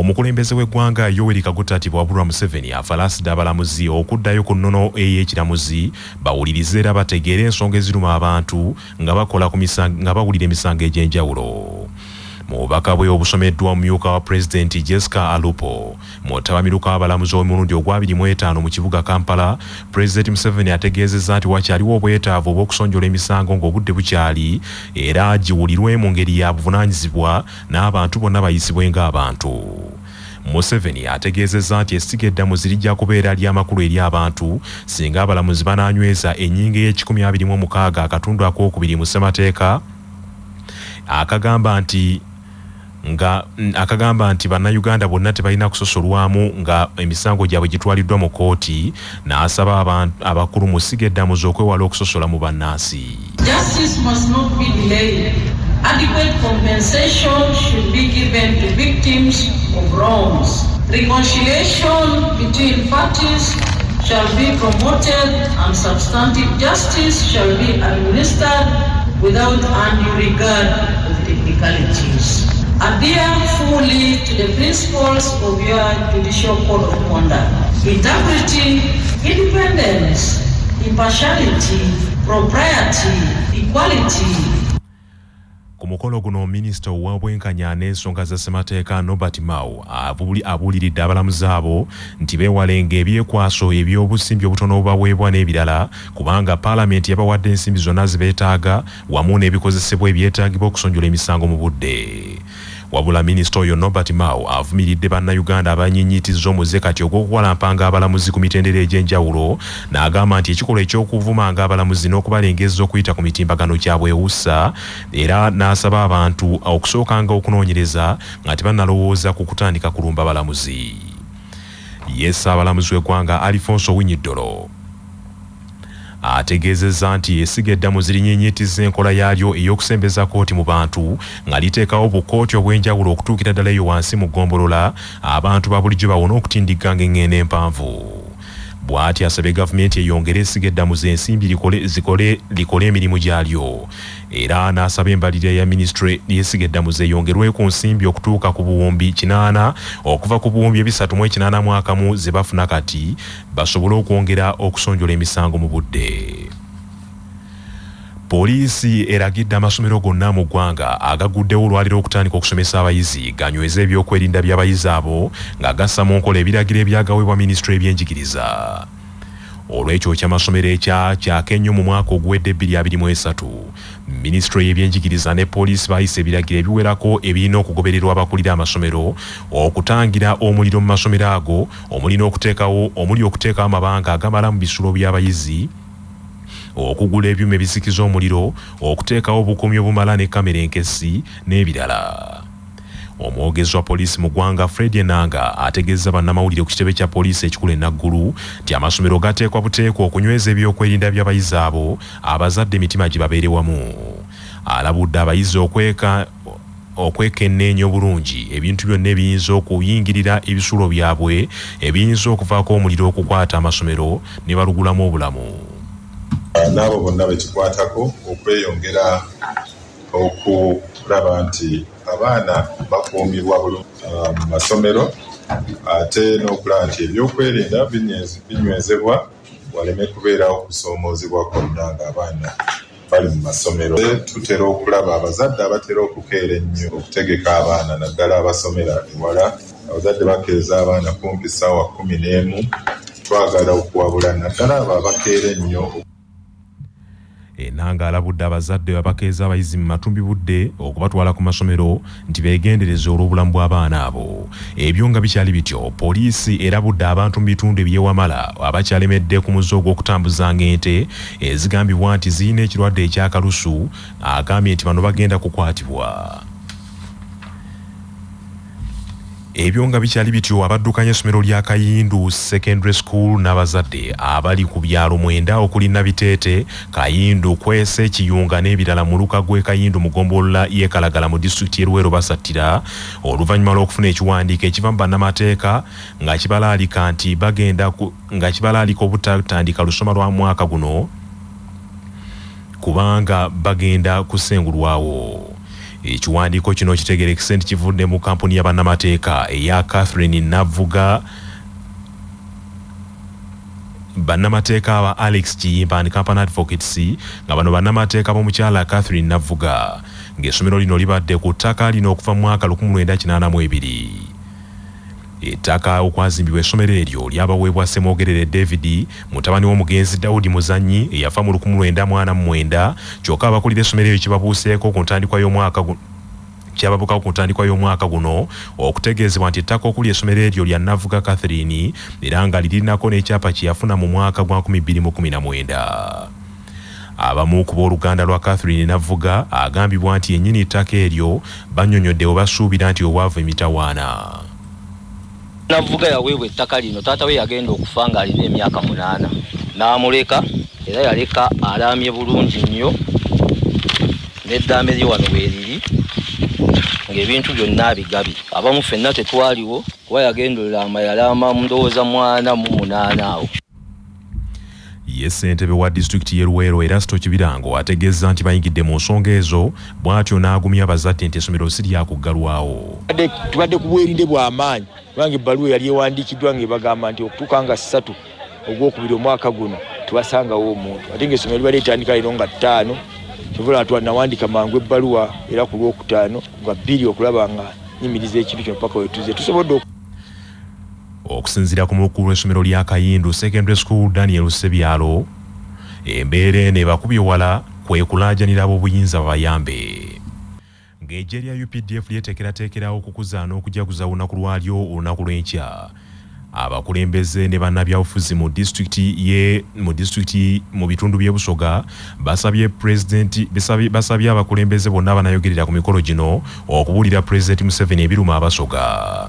Omukulembeze w'eggwanga Yoweri Kaguta atiibwa Museven afalasidde abalamuzi okuddayo ku nnono ey'ekiramuzi bawulirize era bategeere ensonga eziruma abantu nga bawulira emisango egy'enjawulo. Mu bubaka bwe obusomeddwa omumyuka wa Pulezidenti Jessica Alupo mu ttabamiruka w'abalamuzi omulundi ogwa-25 mu kibuga Kampala, Pulezidenti Museven ategeezezza nti wakyaliwo obwetaavu obw'okusonjola emisango ng'obudde bukyali era giwulirwe mu ngeri ya buvunaanyizibwa n'abantu bonna bayisibwe ng'abantu. Museven ategeezezza nti essiga eddamuzi lijja kubeera ly'amakulu eri abantu singa abalamuzi banaanyweza ennyingo y'e126 akatundu ak'okubiri mu ssemateeka akagamba nti bannayuganda bonna tebalina kusosolwamu nga emisango gyabwe gitwaliddwa mu kooti n'asaba abakulu mu ssiga eddamuzi okwewala okusosola mu bannansi. Justice must not be delayed. Adequate compensation should be given to victims of wrongs. Reconciliation between parties shall be promoted and substantive justice shall be administered without undue regard of technicalities. Adhere fully to the principles of your judicial code of conduct. Integrity, independence, impartiality, propriety, equality. Ku mukolo guno minisita ow'obwenkanya n'ensonga za ssemateeka Norbert Mao abuuliridde abalamuzi abo nti beewalenga ebyekwaso eby'obusimbi obutono obubaweebwa n'ebirala kubanga paalamenti yabawadde ensimbi zonna zibeetaaga wamu n'ebikozesebwa ebyetaagibwa okusonjola emisango mu budde. Wabula minisita oyo Norbert Mao avumiridde bannayuganda abanyinyitizza omuze kati ogw'okuwalampanga abalamuzi ku mitendera egy'enjawulo n'agamba nti ekikolwa eky'okuvumanga abalamuzi n'okubalengezza okuyita ku mitimbagano kyabwewussa era n'asaba abantu okusookanga okunoonyereza nga tebannalowooza ku kutandika kulumba abalamuzi. Abalamuzi w'eggwanga Alfonso Winyiddolo ategeezezza nti essiga eddamuzi linyinyitizza enkola yaalyo ey'okusembeza kooti mu bantu nga liteekawo obukooti obw'enjawulo okutuukira ddala eyo wansi mu ggombolola abantu ba bulijjo bawona okutindigga ng'eŋŋendo empanvu. Bw'ati asabye gavumenti eyongere essiga eddamuzi ensimbi likole emirimu gyalyo era n'asaba embalirira ya minisitule y'essiga eddamuzi eyongerwe ku nsimbi okutuuka ku buwumbi 8 okuva ku buwumbi 381 ze bafuna kati basobole okwongera okusonjola emisango mu budde. Poliisi eragidde amasomero gonna mu ggwanga agaguddewo olwaliro okutandika okusomesa abayizi ganyweza ebyokwerinda by'abayizi abo nga gassa mu nkola ebiragiro ebyagaweebwa minisitule y'ebyenjigiriza. Olw'ekyo ky'amasomero kyaka ennyo mu mwaka oguwedde 2023 minisitule y'ebyenjigiriza ne poliisi bayise ebiragiro ebiwerako ebirina okugobererwa abakulira amasomero okutangira omuliro mu masomero ago omuli okuteekawo amabanga agamala mu bisulo by'abayizi okugula ebyuma ebisikiza omuliro okuteekawo obukuumi obumala ne kamera enkesi n'ebirala. Omwogezi wa poliisi mu ggwanga Fred Enanga ategeezza bannamawulire ku kitebe kya poliisi ekikulu enaggulu nti amasomero gateekwa buteekwa okunyweza ebyokwerinda by'abayizi abo abazadde emitima gye babeere wamu. Alabudde abayizi okwekenneenya obulungi ebintu byonna ebiyinza okuyingirira ebisulo byabwe ebiyinza okuvaako omuliro okukwata amasomero ne balugulamu obulamu. N'abo bonna bekikwatako okweyongera okulaba nti abaana bakuumirwa bulungi mu masomero ate n'okulaba nti ebyokwerinda binywezebwa waleme kubeerawo okusoomoozebwa kwonna ng'abaana bali mu masomero. Tutera okulaba abazadde abatera okukeera ennyo okutegeka abaana naddala abasomera ewala. Abazadde bakeeza abaana kumpi ssaawa 11. Twagala okuwabula naddala abo abakeera ennyo. Enanga alabudde abazadde abakeeza abayizi mu matumbi budde okubatwala ku masomero nti beegendereze olw'obulamu bw'abaana abo. Ebyo nga bikyali bityo, poliisi erabudde abantu mu bitundu eby'ewamala abakyalemedde ku muze ogw'okutambuzanga ente ezigambibwa nti zirina ekirwadde ekyakalusu, agambye nti bano bagenda kukwatibwa. Ebyo nga bikyali bityo, abaddukanya essomero lya Kayindu Secondary School n'abazadde abali ku byalo 9 okuli Nabiteete, Kayindu, Kwese, Kiyunga n'ebirala mu luka gw'e Kayindu mu ggombolola y'e Kalagala mu disitulikiti y'e Luweero basattira oluvannyuma lw'okufuna ekiwandiiko ekiva mu bannamateeka nga kibalaalika obutatandika lusoma lwa mwaka guno kubanga bagenda kusengulwawo. Ekiwandiiko kino kitegeerekese nti kivudde mu kampuni ya bannamateeka eya Catherine Navuga bannamateeka aba Alex Kiyimba and Company Advocates nga bano bannamateeka b'omukyala Catherine Navuga ng'essomero lino libadde ku ttaka lino okuva mu mwaka 1982. Ettaka okwazimbibwa essomero eryo lyabaweebwa Ssemwogerere David mutabani w'omugenzi Daudi Muzanyi eyafa mu 1949 kyokka abakulira essomero eryo kibabuuseeko ku ntandikwa y'omwaka kyababuka ku ntandikwa y'omwaka guno okutegeezebwa nti ettaka okuli essomero eryo lya Navuga Catherine era nga lirinako n'ekyapa kyeyafuna mu mwaka gwa 2019. Abamu ku b'oluganda lwa Catherine Navuga agambibwa nti yennyini ettaka eryo bannyonnyodde we basuubira nti obwavu emitawaana. Navuga yaweebwa ettaka lino taata we yagenda okufa nga alina emyaka 8 n'amuleka era yaleka alaamye bulungi nnyo n'eddaame lye wano weeriri ng'ebintu byonna bigabi. Abamu ffenna tetwaliwo kuba yagendolera amayalaama ndowooza 48 awo. Ye ssentebe wa disitulikiti y'e Luweero Erasto Kibirango ategeezza nti bayingidde mu nsonga ezo bw'atyo n'agumya abazadde nti essomero si lya kuggalwawo. Tubadde ku bwerinde bw'amaanyi kubanga ebbaluwa yali ewandiikiddwa ng'ebagamba nti okutuuka nga 3 ogwokubiri omwaka guno tubasangawo omuntu ate ng'essomero libadde litandika lino nga 5 tuvula twanawandika mangu ebbaluwa era ku lwokutaano nga 2 okulaba nga nyimiriza ekintu kino paka wetuze tusobodde okusinziira ku mulukulu w'essomero lya Kayindu Secondary School Daniel Sebyalo embeera eno ebakubye wala kwe kulaajanira ab'obuyinza babayambe. Ng'eggye lya UPDF lyeteekerateekerawo okukuza n'okujaguza olunaku lwalyo olunaku lw'enkya. Abakulembeze ne bannabyabufuzi mu disitulikiti mu bitundu by'e Busoga basabye abakulembeze bonna abanayogerera ku mikolo gino okubuulira Pulezidenti Museven ebiruma abasoga.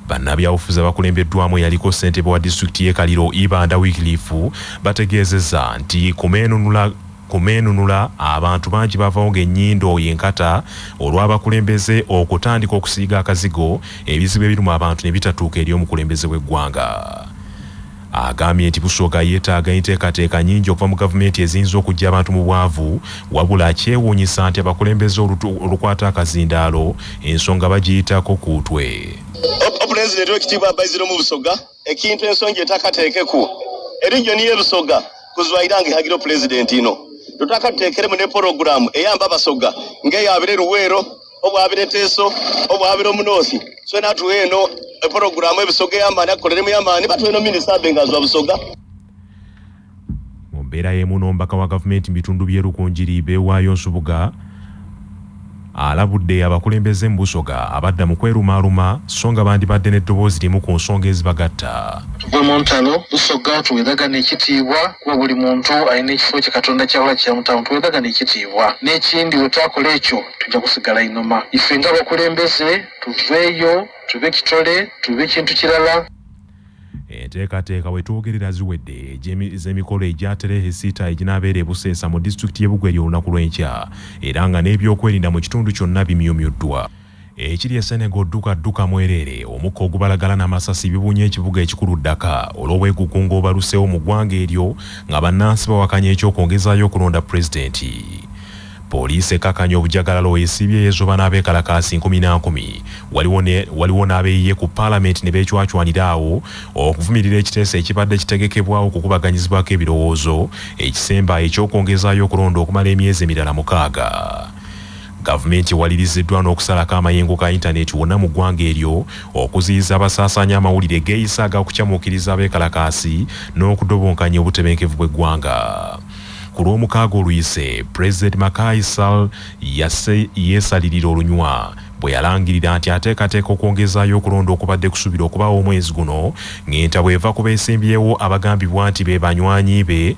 Bannabyabufuzi abakulembeddwamu yaliko ssentebe wa disitulikiti y'e Kaliro Ibanda Wycliffe bategeezezza nti kumeenunula abantu bangi bavawo ng'ennyindo y'enkata olw'abakulembeze okutandika okusiiga akazigo ebizibu ebiruma abantu ne bitatuuka eri omukulembeze w'eggwanga. Agambye nti Busoga yeetaaga enteekateeka nnyingi okuva mu gavumenti eziyinza okuggya abantu mu bwavu wabula kyewuunyisa nti abakulembeze olukwata akazindaalo ensonga bagiyitako kuutwe. Pulezidenti w'ekitiibwa abaiziro mu Busoga ekintu ensonga etakateekeku erijoni y'e Busoga kuzwairanga ehagiro pulezidenti ino tutakateekeremu ne poroguramu eyamba abasoga ng'eyabire Luweero obwabire Teso obwabire Omunoosi so natuwe eno poroguramu ebisoga eyamaani akoleremu yamaani batuwe no minisita abengazwa Busoga. Mu mbeera y'emu n'omubaka wa gavumenti mu bitundu by'e Rukungiri beewaayo Nsubuga alabudde abakulembeze mu Busoga abadda mu kwerumaaluma so nga bandibadde n'eddoboozi limu ku nsonga ezibagatta. Tuve mu ntalo Busoga tuweeragana ekitiibwa kuba buli muntu alina ekifo kye Katonda kyawula kyamutamu tuweeragana ekitiibwa n'ekindi bwe twakola ekyo tujja kusigala inoma. Ife ng'abakulembeze tuveeyo tube kitole tube kintu kirala. Enteekateeka bwe twogerera ziwedde ez'emikolo egyaterehe siita eginaabeera e Buseesa mu disitulikiti y'e Bugweri olunaku lw'enkya era nga n'ebyokwerinda mu kitundu kyonna bimyumyuddwa. Ekiri e Senegal dduka mwereere omukka ogubalagala n'amasasi bibunya ekibuga ekikulu Ddaka olw'obwegugungo obaluseewo mu ggwanga eryo nga bannansi bawakanya ekyokwongezaayo okulonda pulezidenti. Poliisi ekakanya obujagalalo esibye ezoba n'abeekalakaasi 10 waliwo n'abeeyiye ku paalamenti ne beecwacwanira awo okuvumirira ekiteeso ekibadde kitegekebwawo okukubaganyizibwako ebirowoozo ekisemba ekyokwongezaayo okulonda okumala emyezi emirala 6. Gavumenti waliriziddwa n'okusalako amayengo ga intaneti wonna mu ggwanga eryo okuziyiza abasaasaanya amawulire geeyisa agakukyamuukiriza abeekalakaasi n'okudobonkanya obutebenkevu bw'eggwanga. Ku lw'omukaaga oluyise Pulezidenti Macky Sall yeesalirira olunywa bwe yalangirira nti ateekateeka okwongezaayo okulonda okubadde kusuubira okubaawo omwezi guno ng'enta bw'eva ku beesimbyewo abagambibwa nti be banywanyi be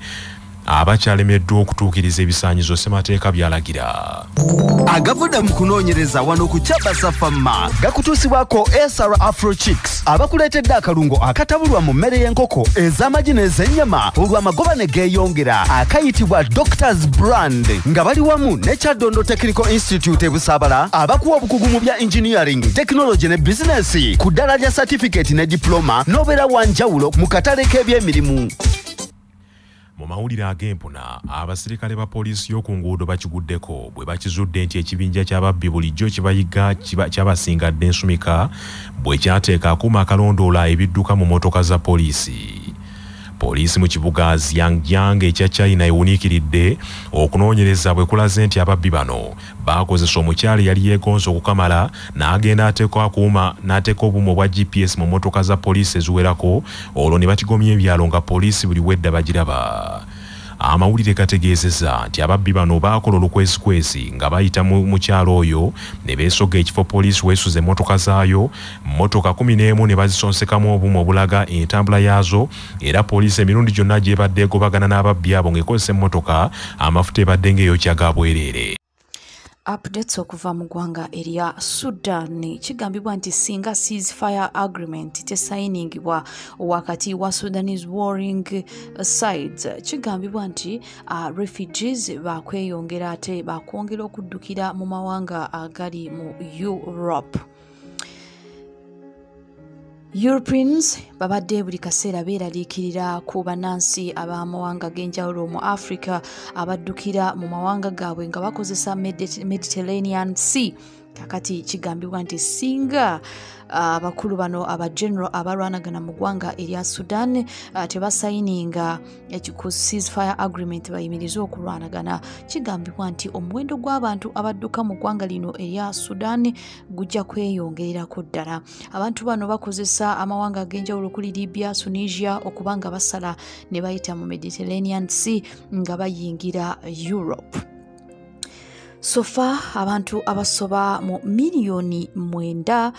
abakyalemeddwa okutuukiriza ebisaanyizo ssemateeka byalagira. Agavudde mu kunoonyereza wano ku Kyabasa Famma gakutuusibwako SR Afro Chicks abakuleetedde akalungo akatabulwa mu mmere y'enkoko ez'amagi n'ez'ennyama olw'amagoba ne geeyongera akayitibwa Doctors Brand nga bali wamu ne Kyaddondo Technical Institute e Busaabala abakuwa obukugu mu bya engineering, technology ne business ku ddala lya certificate ne diploma n'obeera wa njawulo mu katale k'ebyemirimu. Mu Amawulire ag'empuna abasirikale ba poliisi y'oku nguudo bakiguddeko bwe bakizudde nti ekibinja ky'ababbi bulijjo kibayiga kyabasingadde ensumika bwe kyateeka akuuma akalondoola ebidduka mu motoka za poliisi. Poliisi mu kibuga Xiangyang ekya China ewuniikiridde okunoonyereza bwe kulaze nti ababbi bano baakozesa omukyala yali yeegonza okukamala n'agenda n'ateeka obuuma obwa GPS mu motoka za poliisi eziwerako olwo ne batigomya ebyalo nga poliisi buli wedda bagiraba. Amawulire gategeezezza nti ababbi bano baakola olukwesikwesi nga bayita mu kyalo oyo ne beesoga ekifo poliisi weesuze emmotoka zaayo, mmotoka 11 ne bazisonsekamu obuuma obulaga entambula yaazo, era poliisi emirundi gyonna gy'ebadde egobagana n'ababbi abo ng'ekozesa emmotoka amafuta ebadde ng'eyokya ga bwereere. Updates okuva mu ggwanga erya Sudan kigambibwa nti singa ceasefire agreement tesayiningibwa wakati wa Sudanese warring sides, kigambibwa nti refugees bakweyongera ate bakwongera okuddukira mu mawanga agali mu Europe. Europeans babadde buli kaseera beeraliikirira ku bannansi ab'amawanga g'enjawulo mu Africa abaddukira mu mawanga gaabwe nga bakozesa Mediterranean Sea. Kakati kigambibwa nti singa abakulu bano abageneral abalwanagana mu ggwanga erya Sudan tebasayininga ku ceasefire agreement bayimirize okulwanagana, kigambibwa nti omuwendo gw'abantu abadduka mu ggwanga lino erya Sudan gujja kweyongererako ddala. Abantu bano bakozesa amawanga ag'enjawulo kuli Libya, Tunisia okubanga basala ne bayita mu Mediterranean Sea nga bayingira Europe. Sofa abantu abasoba mu miliyoni 9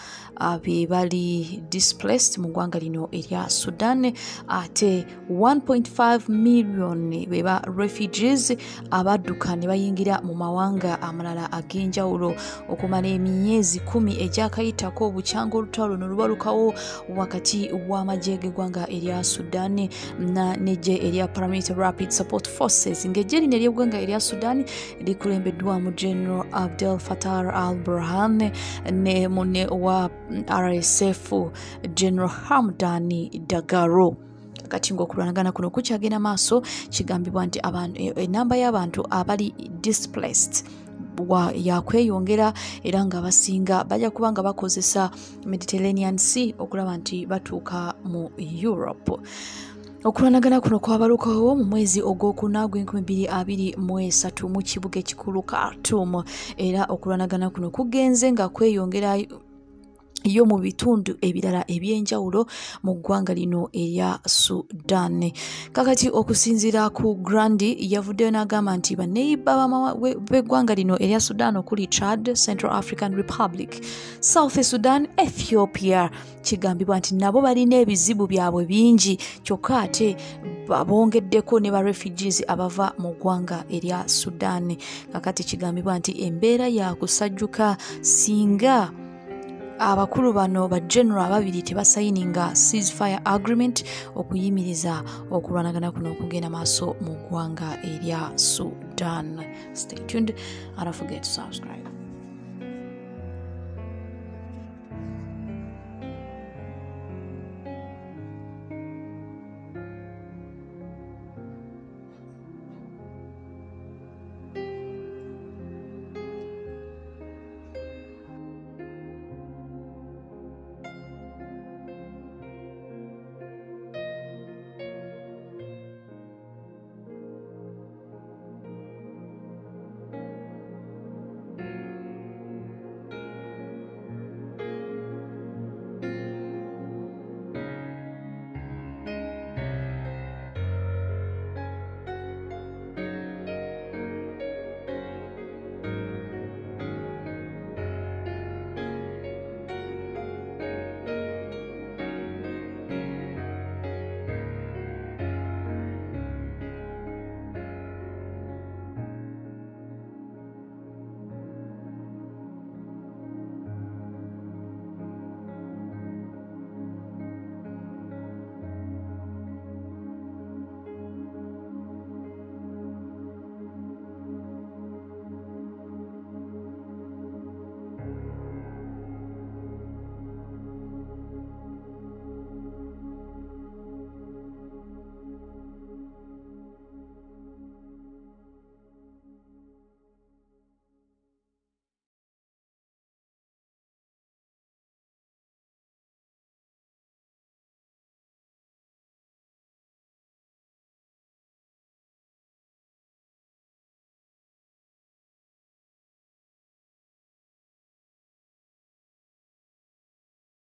be bali displaced mu ggwanga lino erya Sudan, ate 1.5 million be ba refugees abadduka ne bayingira mu mawanga amalala ag'enjawulo okumala emyezi 10 egyakayitako obukyanga olutalo nolubalukawo wakati w'amagye g'eggwanga erya Sudan n'eggye erya Paramilitary Rapid Support Forces ng'eggye lino ery'eggwanga erya Sudan likulembeddwamu General Abdel Fattah al-Burhan ne munne wa RSF General Hamdani Dagalo. Kati ng'okulwanagana kuno kukyagenda maaso, kigambibwa nti enamba y'abantu abali displaced yakweyongera era nga basinga bajja kuba nga bakozesa Mediterranean Sea okulaba nti batuuka mu Europe. Okulwanagana kuno kwabalukawo mu mwezi ogwokuna gw'e2023 mu kibuga ekikulu Khartoum, era okulwanagana kuno kugenze nga kweyongera yo mu bitundu ebirala ebyenjawulo mu ggwanga lino erya Sudan. Kakati okusinziira ku Grandi yavuddeyo n'agamba nti banneyiba b'eggwanga lino erya Sudan okuli Chad, Central African Republic, South Sudan, Ethiopia, kigambibwa nti nabo balina ebizibu byabwe bingi kyokka ate babongeddeko ne ba refugees abava mu ggwanga erya Sudan. Kakati kigambibwa nti embeera yakusajjuka singa abakulu bano ba general ababiri tebasayininga ceasefire agreement okuyimiriza okulwanagana kuno okugenda maaso mu ggwanga erya Sudan. Stay tuned and don't forget to subscribe.